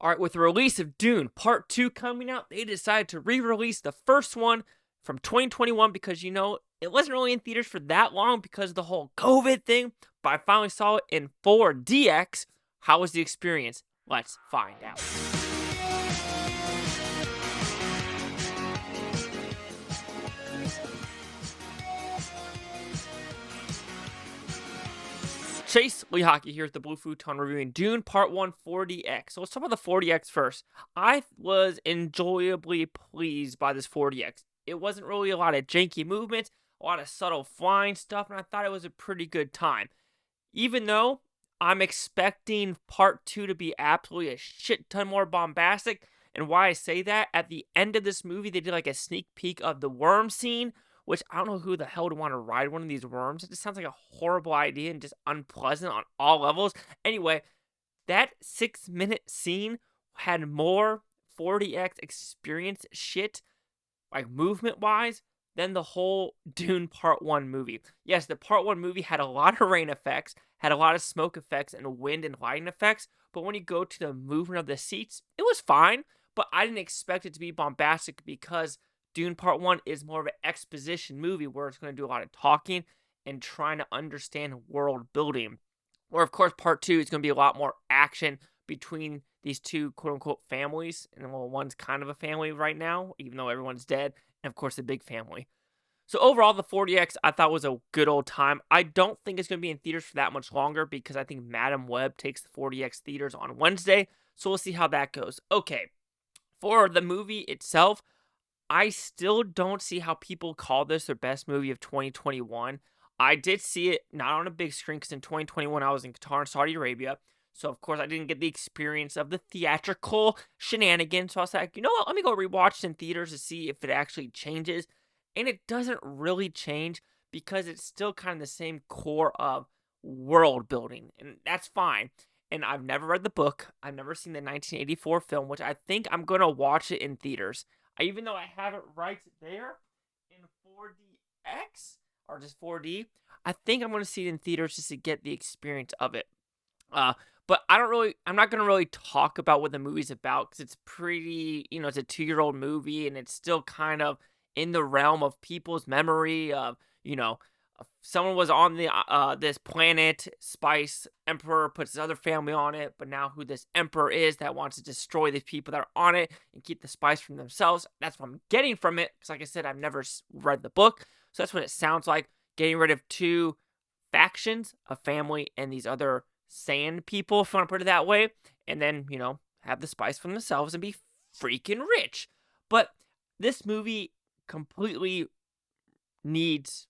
All right, with the release of Dune Part 2 coming out, they decided to re-release the first one from 2021 because, it wasn't really in theaters for that long because of the whole COVID thing, but I finally saw it in 4DX. How was the experience? Let's find out. Chase Lee Hockey here at the Blue Futon reviewing Dune Part 1 4DX. So let's talk about the 4DX first. I was enjoyably pleased by this 4DX. It wasn't really a lot of janky movements, a lot of subtle flying stuff, and I thought it was a pretty good time. Even though I'm expecting Part 2 to be absolutely a shit ton more bombastic, and why I say that, at the end of this movie, they did like a sneak peek of the worm scene, which I don't know who the hell would want to ride one of these worms. It just sounds like a horrible idea and just unpleasant on all levels. Anyway, that 6-minute scene had more 4DX experience shit, like movement-wise, than the whole Dune Part 1 movie. Yes, the Part 1 movie had a lot of rain effects, had a lot of smoke effects and wind and lighting effects, but when you go to the movement of the seats, it was fine, but I didn't expect it to be bombastic because Dune Part 1 is more of an exposition movie where it's going to do a lot of talking and trying to understand world building. Where, of course, Part 2 is going to be a lot more action between these two quote-unquote families. And, well, one's kind of a family right now, even though everyone's dead. And, of course, the big family. So, overall, the 4DX I thought was a good old time. I don't think it's going to be in theaters for that much longer because I think Madam Web takes the 4DX theaters on Wednesday. So, we'll see how that goes. Okay, for the movie itself, I still don't see how people call this their best movie of 2021. I did see it not on a big screen because in 2021 I was in Qatar and Saudi Arabia. So, of course, I didn't get the experience of the theatrical shenanigans. So I was like, you know what? Let me go rewatch it in theaters to see if it actually changes. And it doesn't really change because it's still kind of the same core of world building. And that's fine. And I've never read the book. I've never seen the 1984 film, which I think I'm going to watch it in theaters. Even though I have it right there in 4DX, or just 4D, I think I'm going to see it in theaters just to get the experience of it. But I'm not going to really talk about what the movie's about, because it's pretty, it's a 2-year-old movie, and it's still kind of in the realm of people's memory of, someone was on the this planet, Spice Emperor puts his other family on it, but now who this Emperor is that wants to destroy the people that are on it and keep the spice from themselves. That's what I'm getting from it, because like I said, I've never read the book, so that's what it sounds like, getting rid of 2 factions, a family and these other sand people, if you want to put it that way, and then, have the spice from themselves and be freaking rich. But this movie completely needs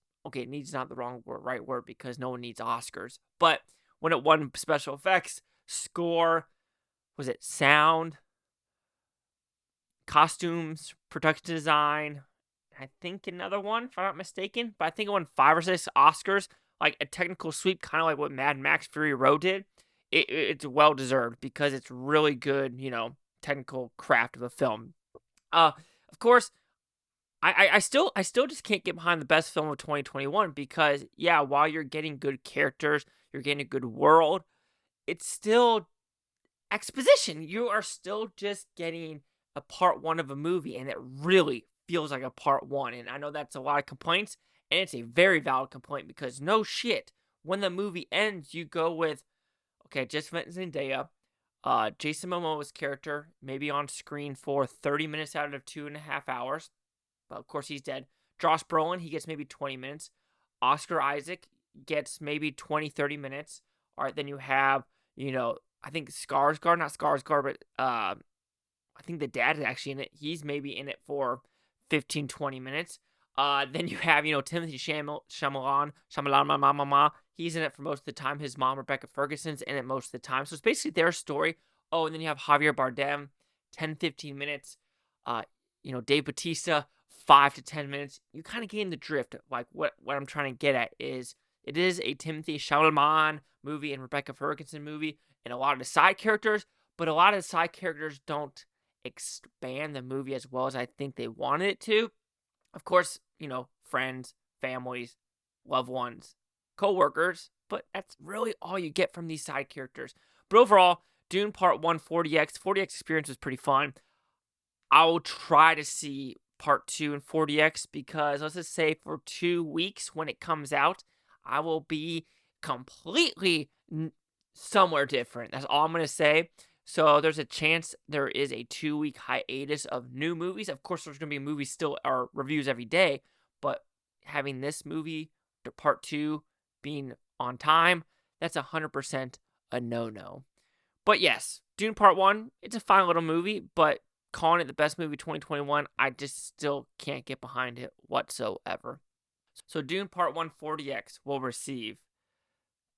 not the right word because no one needs Oscars. But when it won special effects, score, was it sound, costumes, production design, I think another one, if I'm not mistaken. But I think it won 5 or 6 Oscars, like a technical sweep, kind of like what Mad Max Fury Road did. It's well-deserved because it's really good, technical craft of a film. Of course, I still just can't get behind the best film of 2021 because, yeah, while you're getting good characters, you're getting a good world, it's still exposition. You are still just getting a part 1 of a movie, and it really feels like a part 1. And I know that's a lot of complaints, and it's a very valid complaint because no shit, when the movie ends, you go with, okay, just met Zendaya, Jason Momoa's character, maybe on screen for 30 minutes out of 2.5 hours. But of course, he's dead. Josh Brolin, he gets maybe 20 minutes. Oscar Isaac gets maybe 20, 30 minutes. All right, then you have, I think not Skarsgård, but I think the dad is actually in it. He's maybe in it for 15, 20 minutes. Then you have, Timothée Chalamet, he's in it for most of the time. His mom, Rebecca Ferguson's in it most of the time. So it's basically their story. Oh, and then you have Javier Bardem, 10, 15 minutes. Dave Bautista, 5 to 10 minutes. You kind of gain the drift. Like what I'm trying to get at is it is a Timothée Chalamet movie and Rebecca Ferguson movie and a lot of the side characters, but a lot of the side characters don't expand the movie as well as I think they wanted it to. Of course, friends, families, loved ones, co-workers, but that's really all you get from these side characters. But overall, Dune Part 1 40X. 40X experience was pretty fun. I will try to see Part 2 in 40X because let's just say for 2 weeks when it comes out, I will be completely somewhere different. That's all I'm going to say. So there's a chance there is a 2-week hiatus of new movies. Of course, there's going to be movies still or reviews every day, but having this movie, Part 2, being on time, that's 100% a no-no. But yes, Dune Part 1, it's a fine little movie, but calling it the best movie 2021, I just still can't get behind it whatsoever. So Dune Part 1 40X will receive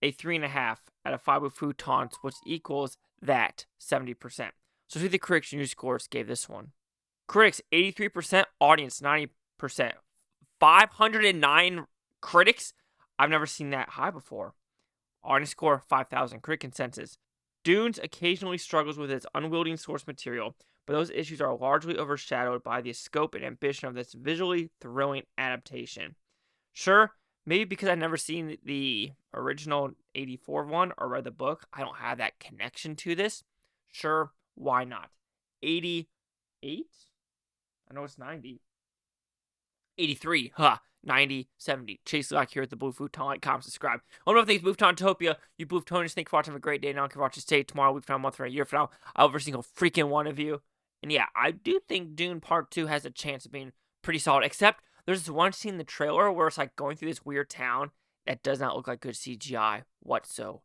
a 3.5 out of 5 with Futons, which equals that 70%. So who the critics' news scores gave this one? Critics 83%, audience 90%. 509 critics? I've never seen that high before. Audience score 5,000. Critic consensus. Dunes occasionally struggles with its unwieldy source material, but those issues are largely overshadowed by the scope and ambition of this visually thrilling adaptation. Sure, maybe because I've never seen the original 84 one or read the book, I don't have that connection to this. Sure, why not? 88? I know it's 90. 83, 90, 70. Chase Lock here at the Blue Futon. Like, comment, subscribe. One more thing, Blueftopia. You Blueftonians, thanks for watching. Have a great day. Now, I can watch this day, tomorrow, week from now, month from now, a year from now. Every single freaking one of you. And yeah, I do think Dune Part 2 has a chance of being pretty solid. Except, there's this one scene in the trailer where it's like going through this weird town that does not look like good CGI whatsoever.